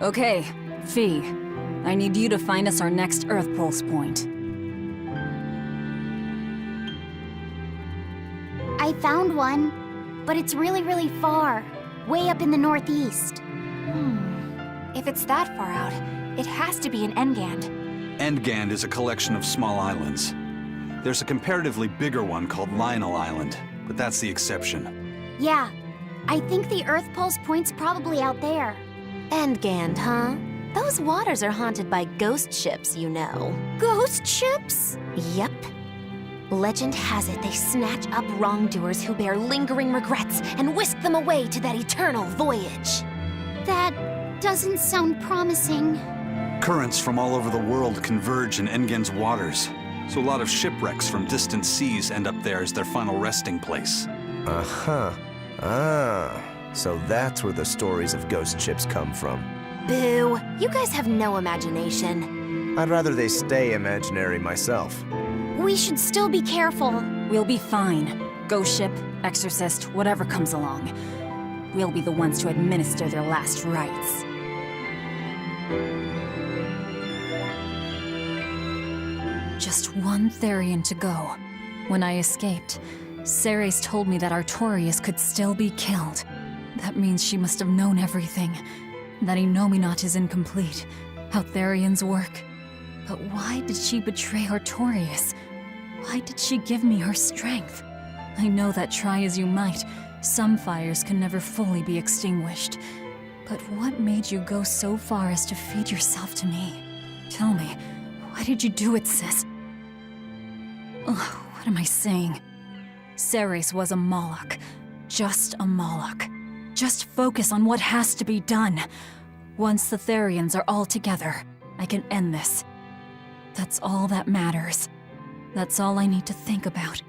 Okay, Fee. I need you to find us our next Earth Pulse point. I found one, but it's really far. Way up in the northeast. If it's that far out, it has to be an Engand. Engand is a collection of small islands. There's a comparatively bigger one called Lionel Island, but that's the exception. Yeah, I think the Earth Pulse point's probably out there. Engand, huh? Those waters are haunted by ghost ships, you know. Ghost ships? Yep. Legend has it they snatch up wrongdoers who bear lingering regrets and whisk them away to that eternal voyage. That doesn't sound promising. Currents from all over the world converge in Engand's waters, so a lot of shipwrecks from distant seas end up there as their final resting place. Uh-huh. Ah, so that's where the stories of ghost ships come from. Boo! You guys have no imagination. I'd rather they stay imaginary myself. We should still be careful. We'll be fine. Ghost ship, exorcist, whatever comes along. We'll be the ones to administer their last rites. Just one Therion to go. When I escaped, Ceres told me that Artorias could still be killed. That means she must have known everything. That Enominat is incomplete. How Therions work. But why did she betray Artorias? Why did she give me her strength? I know that try as you might, some fires can never fully be extinguished. But what made you go so far as to feed yourself to me? Tell me, why did you do it, sis? Ugh, what am I saying? Ceres was a Moloch. Just a Moloch. Just focus on what has to be done. Once the Therions are all together, I can end this. That's all that matters. That's all I need to think about.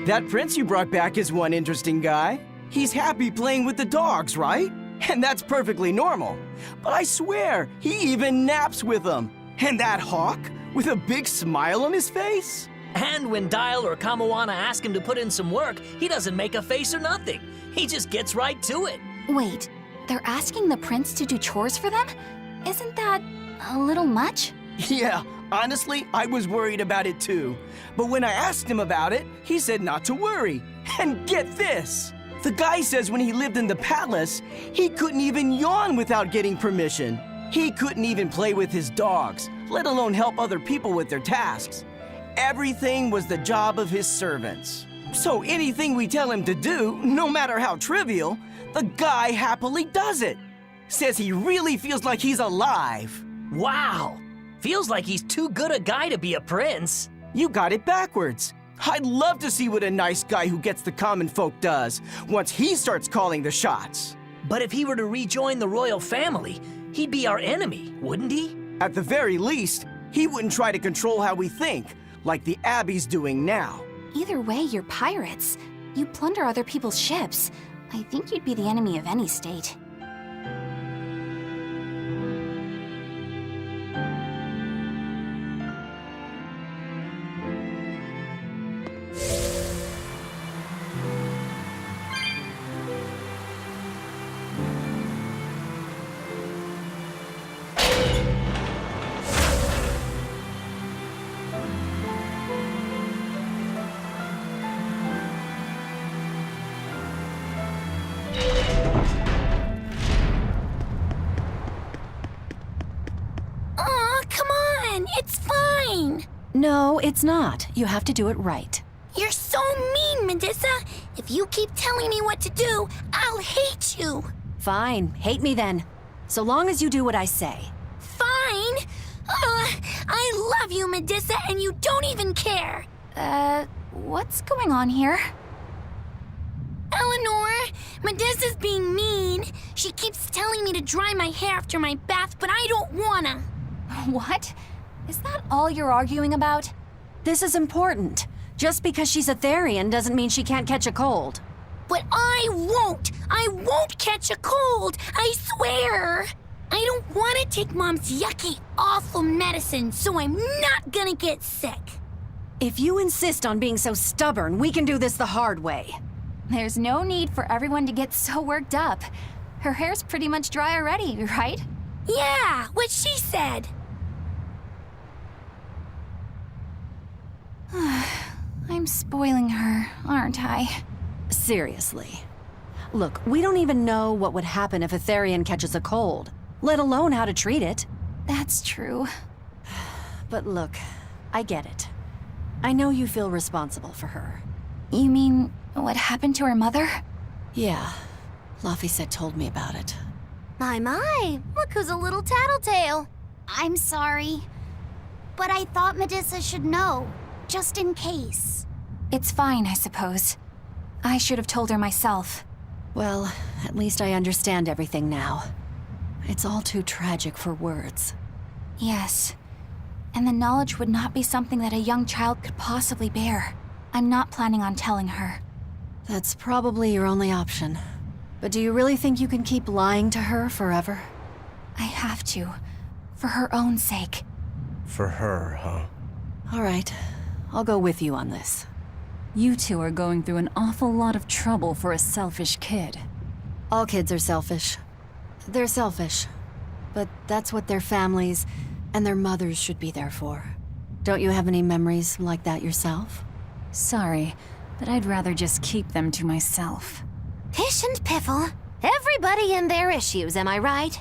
That prince you brought back is one interesting guy. He's happy playing with the dogs, right? And that's perfectly normal. But I swear, he even naps with them. And that hawk, with a big smile on his face? And when Dial or Kamawana ask him to put in some work, he doesn't make a face or nothing. He just gets right to it. Wait, they're asking the prince to do chores for them? Isn't that a little much? Yeah, honestly, I was worried about it too. But when I asked him about it, he said not to worry. And get this! The guy says when he lived in the palace, he couldn't even yawn without getting permission. He couldn't even play with his dogs, let alone help other people with their tasks. Everything was the job of his servants. So anything we tell him to do, no matter how trivial, the guy happily does it. Says he really feels like he's alive. Wow! Feels like he's too good a guy to be a prince. You got it backwards. I'd love to see what a nice guy who gets the common folk does once he starts calling the shots. But if he were to rejoin the royal family, he'd be our enemy, wouldn't he? At the very least, he wouldn't try to control how we think, like the Abbey's doing now. Either way, you're pirates. You plunder other people's ships. I think you'd be the enemy of any state. No, it's not. You have to do it right. You're so mean, Medusa. If you keep telling me what to do, I'll hate you. Fine, hate me then. So long as you do what I say. Fine. I love you, Medusa, and you don't even care. What's going on here? Eleanor, Medusa's being mean. She keeps telling me to dry my hair after my bath, but I don't wanna. What? Is that all you're arguing about? This is important. Just because she's a Therion doesn't mean she can't catch a cold. But I won't! I won't catch a cold! I swear! I don't want to take Mom's yucky, awful medicine, so I'm not gonna get sick. If you insist on being so stubborn, we can do this the hard way. There's no need for everyone to get so worked up. Her hair's pretty much dry already, right? Yeah, what she said. I'm spoiling her, aren't I? Seriously. Look, we don't even know what would happen if a Therion catches a cold, let alone how to treat it. That's true. But look, I get it. I know you feel responsible for her. You mean what happened to her mother? Yeah, Laphicet told me about it. My, look who's a little tattletale. I'm sorry. But I thought Medusa should know, just in case. It's fine, I suppose. I should have told her myself. Well, at least I understand everything now. It's all too tragic for words. Yes. And the knowledge would not be something that a young child could possibly bear. I'm not planning on telling her. That's probably your only option. But do you really think you can keep lying to her forever? I have to. For her own sake. For her, huh? All right. I'll go with you on this. You two are going through an awful lot of trouble for a selfish kid. All kids are selfish. They're selfish. But that's what their families and their mothers should be there for. Don't you have any memories like that yourself? Sorry, but I'd rather just keep them to myself. Pish and piffle. Everybody and their issues, am I right?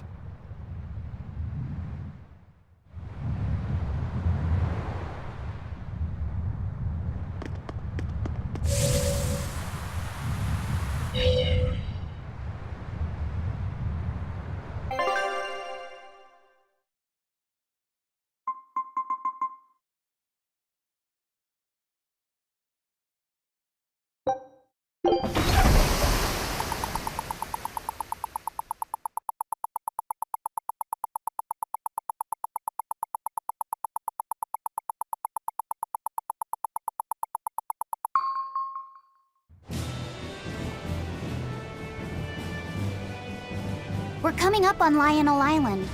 We're coming up on Lionel Island.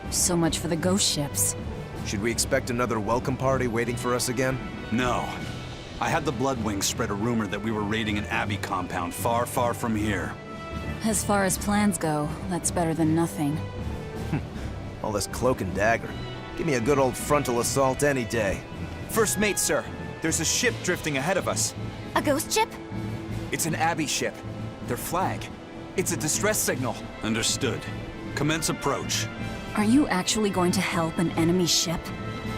So much for the ghost ships. Should we expect another welcome party waiting for us again? No. I had the Bloodwings spread a rumor that we were raiding an Abbey compound far, far from here. As far as plans go, that's better than nothing. All this cloak and dagger. Give me a good old frontal assault any day. First mate, sir. There's a ship drifting ahead of us. A ghost ship? It's an Abbey ship. Their flag. It's a distress signal. Understood. Commence approach. Are you actually going to help an enemy ship?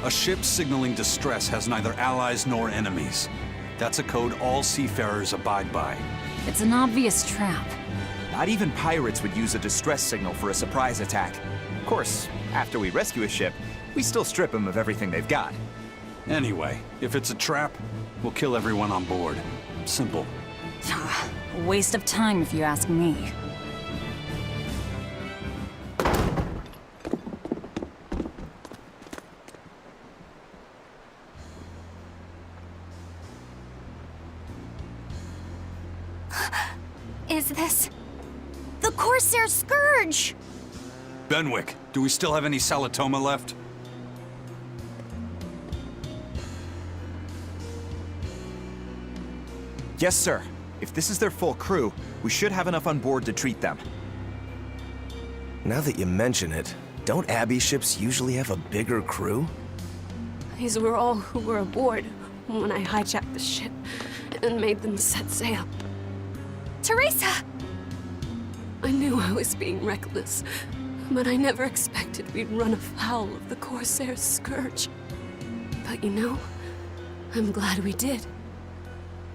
A ship signaling distress has neither allies nor enemies. That's a code all seafarers abide by. It's an obvious trap. Not even pirates would use a distress signal for a surprise attack. Of course, after we rescue a ship, we still strip them of everything they've got. Anyway, if it's a trap, we'll kill everyone on board. Simple. A waste of time if you ask me. Is this... The Corsair Scourge! Benwick, do we still have any Salatoma left? Yes, sir. If this is their full crew, we should have enough on board to treat them. Now that you mention it, don't Abbey ships usually have a bigger crew? These were all who were aboard when I hijacked the ship and made them set sail. Theresa! I knew I was being reckless, but I never expected we'd run afoul of the Corsair's scourge. But you know, I'm glad we did,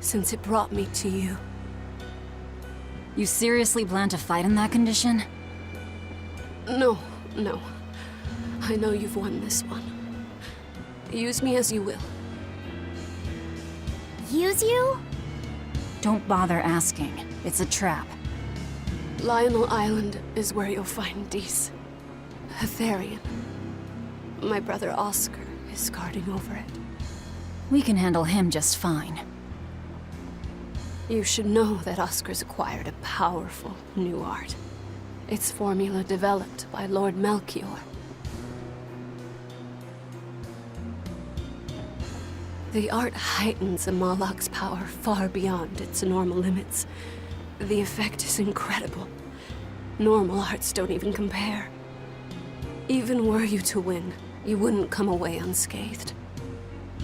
since it brought me to you. You seriously plan to fight in that condition? No. I know you've won this one. Use me as you will. Use you? Don't bother asking. It's a trap. Lionel Island is where you'll find Dees. Therion. My brother Oscar is guarding over it. We can handle him just fine. You should know that Oscar's acquired a powerful new art. Its formula developed by Lord Melchior. The art heightens a Moloch's power far beyond its normal limits. The effect is incredible. Normal arts don't even compare. Even were you to win, you wouldn't come away unscathed.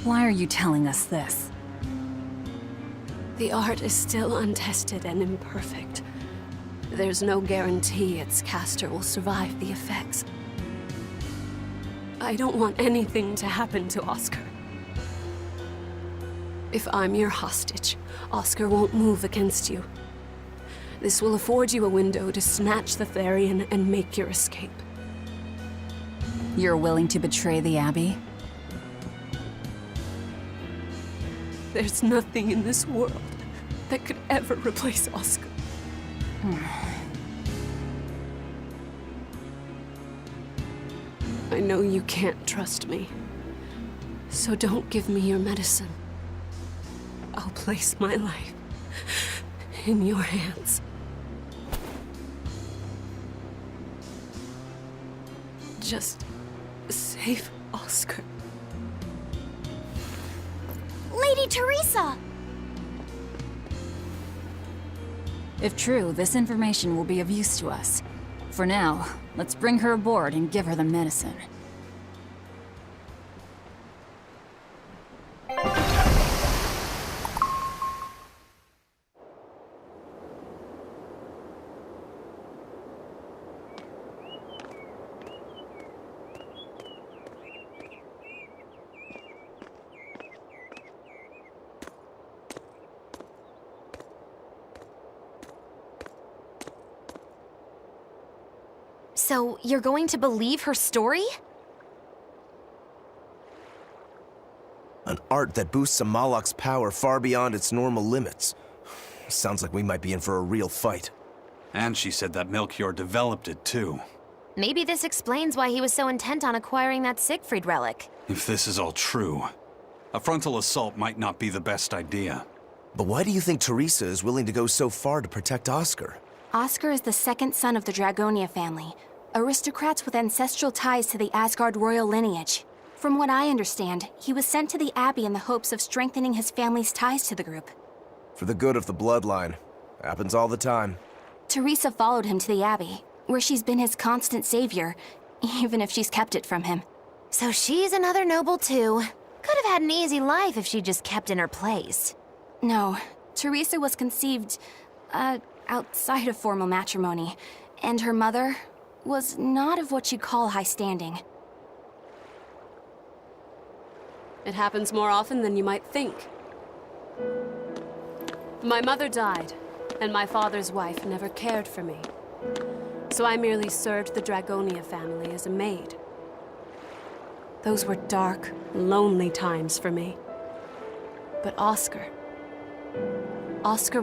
Why are you telling us this? The art is still untested and imperfect. There's no guarantee its caster will survive the effects. I don't want anything to happen to Oscar. If I'm your hostage, Oscar won't move against you. This will afford you a window to snatch the Therion and make your escape. You're willing to betray the Abbey? There's nothing in this world that could ever replace Oscar. I know you can't trust me, so don't give me your medicine. I'll place my life in your hands. Just save Oscar. Lady Theresa! If true, this information will be of use to us. For now, let's bring her aboard and give her the medicine. So, you're going to believe her story? An art that boosts a Moloch's power far beyond its normal limits. Sounds like we might be in for a real fight. And she said that Melchior developed it, too. Maybe this explains why he was so intent on acquiring that Siegfried relic. If this is all true, a frontal assault might not be the best idea. But why do you think Theresa is willing to go so far to protect Oscar? Oscar is the second son of the Dragonia family, aristocrats with ancestral ties to the Asgard royal lineage. From what I understand, he was sent to the Abbey in the hopes of strengthening his family's ties to the group. For the good of the bloodline. Happens all the time. Theresa followed him to the Abbey, where she's been his constant savior, even if she's kept it from him. So she's another noble too. Could have had an easy life if she just kept in her place. No, Theresa was conceived, outside of formal matrimony, and her mother was not of what you'd call high standing. It happens more often than you might think. My mother died, and my father's wife never cared for me. So I merely served the Dragonia family as a maid. Those were dark, lonely times for me. But Oscar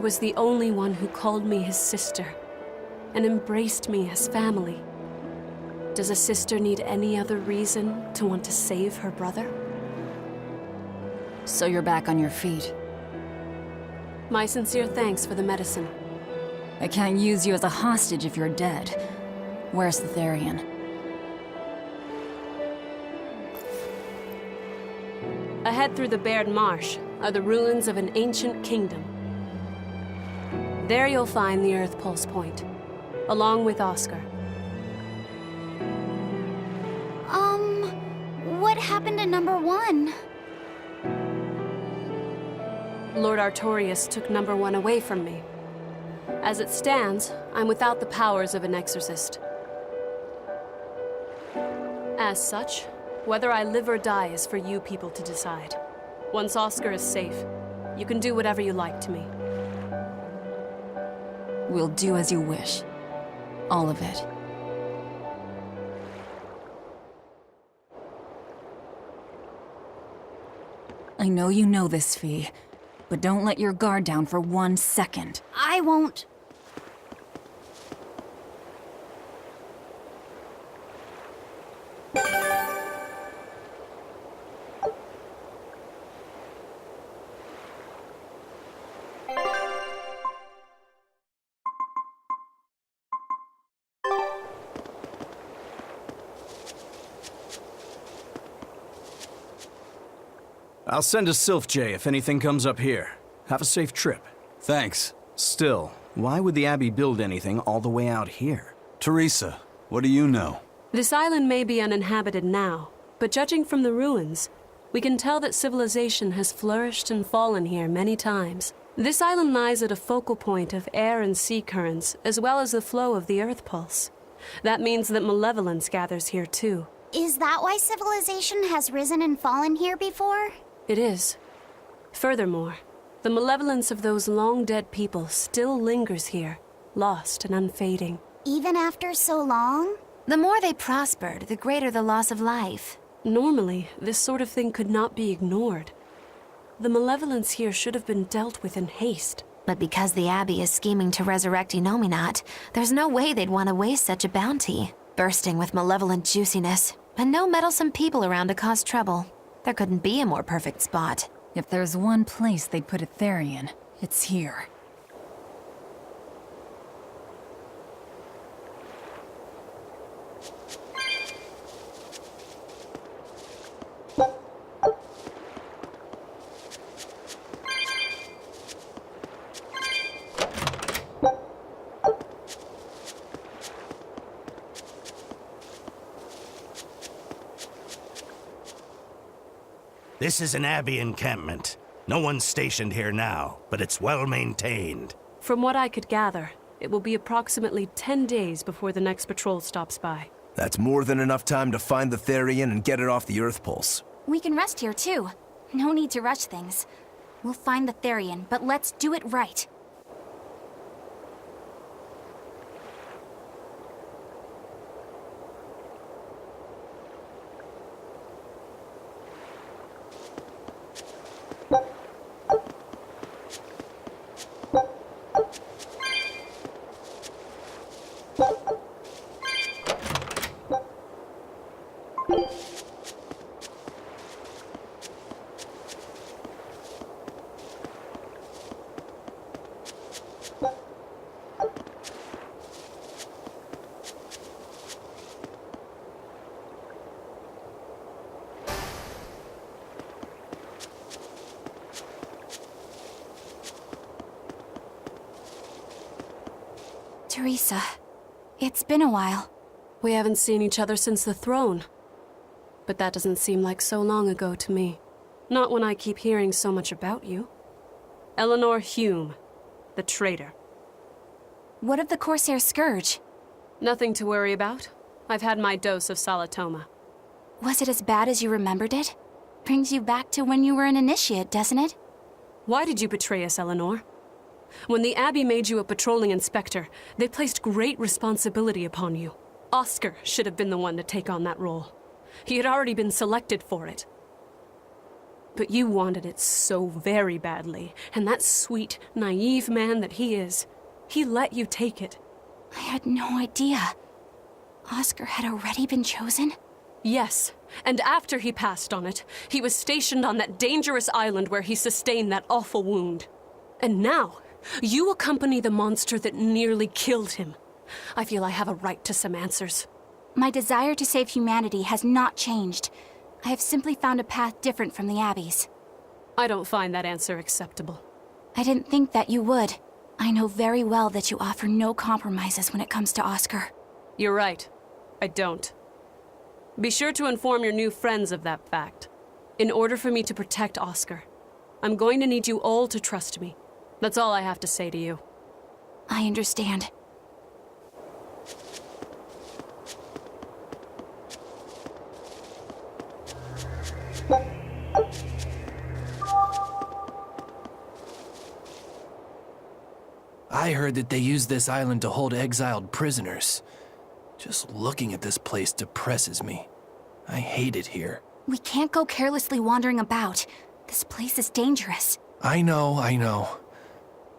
was the only one who called me his sister and embraced me as family. Does a sister need any other reason to want to save her brother? So you're back on your feet. My sincere thanks for the medicine. I can't use you as a hostage if you're dead. Where's the Therion? Ahead through the Baird Marsh are the ruins of an ancient kingdom. There you'll find the Earth Pulse Point, along with Oscar. What happened to #1? Lord Artorius took #1 away from me. As it stands, I'm without the powers of an exorcist. As such, Whether I live or die is for you people to decide. Once Oscar is safe, you can do whatever you like to me. We'll do as you wish. All of it. I know you know this, Fee, but don't let your guard down for 1 second. I won't. I'll send a Sylph J if anything comes up here. Have a safe trip. Thanks. Still, why would the Abbey build anything all the way out here? Theresa, what do you know? This island may be uninhabited now, but judging from the ruins, we can tell that civilization has flourished and fallen here many times. This island lies at a focal point of air and sea currents, as well as the flow of the Earth pulse. That means that malevolence gathers here too. Is that why civilization has risen and fallen here before? It is. Furthermore, the malevolence of those long-dead people still lingers here, lost and unfading. Even after so long? The more they prospered, the greater the loss of life. Normally, this sort of thing could not be ignored. The malevolence here should have been dealt with in haste. But because the Abbey is scheming to resurrect Inominat, there's no way they'd want to waste such a bounty. Bursting with malevolent juiciness, and no meddlesome people around to cause trouble. There couldn't be a more perfect spot. If there's one place they'd put a Therion, it's here. This is an Abbey encampment. No one's stationed here now, but it's well maintained. From what I could gather, it will be approximately 10 days before the next patrol stops by. That's more than enough time to find the Therion and get it off the Earth pulse. We can rest here too. No need to rush things. We'll find the Therion, but let's do it right. Theresa, it's been a while. We haven't seen each other since the throne. But that doesn't seem like so long ago to me. Not when I keep hearing so much about you. Eleanor Hume, the traitor. What of the Corsair Scourge? Nothing to worry about. I've had my dose of Salatoma. Was it as bad as you remembered it? Brings you back to when you were an initiate, doesn't it? Why did you betray us, Eleanor? When the Abbey made you a patrolling inspector, they placed great responsibility upon you. Oscar should have been the one to take on that role. He had already been selected for it. But you wanted it so very badly, and that sweet, naive man that he is, he let you take it. I had no idea. Oscar had already been chosen? Yes, and after he passed on it, he was stationed on that dangerous island where he sustained that awful wound. And now, you accompany the monster that nearly killed him. I feel I have a right to some answers. My desire to save humanity has not changed. I have simply found a path different from the Abbey's. I don't find that answer acceptable. I didn't think that you would. I know very well that you offer no compromises when it comes to Oscar. You're right. I don't. Be sure to inform your new friends of that fact. In order for me to protect Oscar, I'm going to need you all to trust me. That's all I have to say to you. I understand. I heard that they use this island to hold exiled prisoners. Just looking at this place depresses me. I hate it here. We can't go carelessly wandering about. This place is dangerous. I know.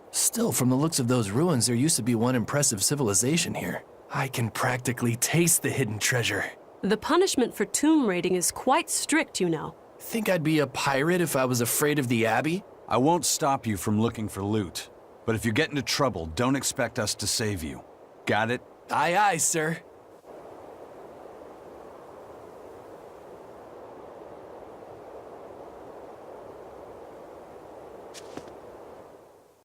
Still, from the looks of those ruins, there used to be one impressive civilization here. I can practically taste the hidden treasure. The punishment for tomb raiding is quite strict, you know. Think I'd be a pirate if I was afraid of the Abbey? I won't stop you from looking for loot. But if you get into trouble, don't expect us to save you. Got it? Aye, aye, sir.